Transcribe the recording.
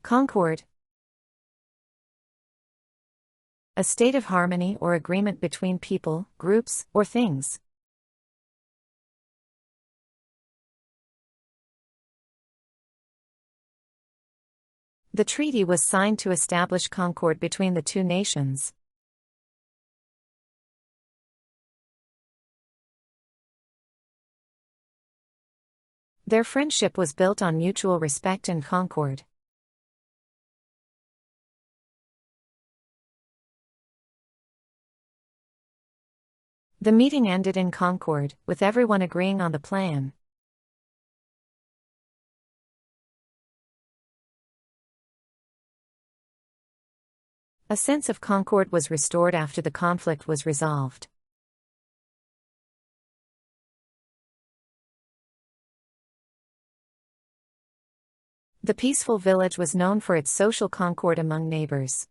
Concord. A state of harmony or agreement between people, groups, or things. The treaty was signed to establish concord between the two nations. Their friendship was built on mutual respect and concord. The meeting ended in concord, with everyone agreeing on the plan. A sense of concord was restored after the conflict was resolved. The peaceful village was known for its social concord among neighbors.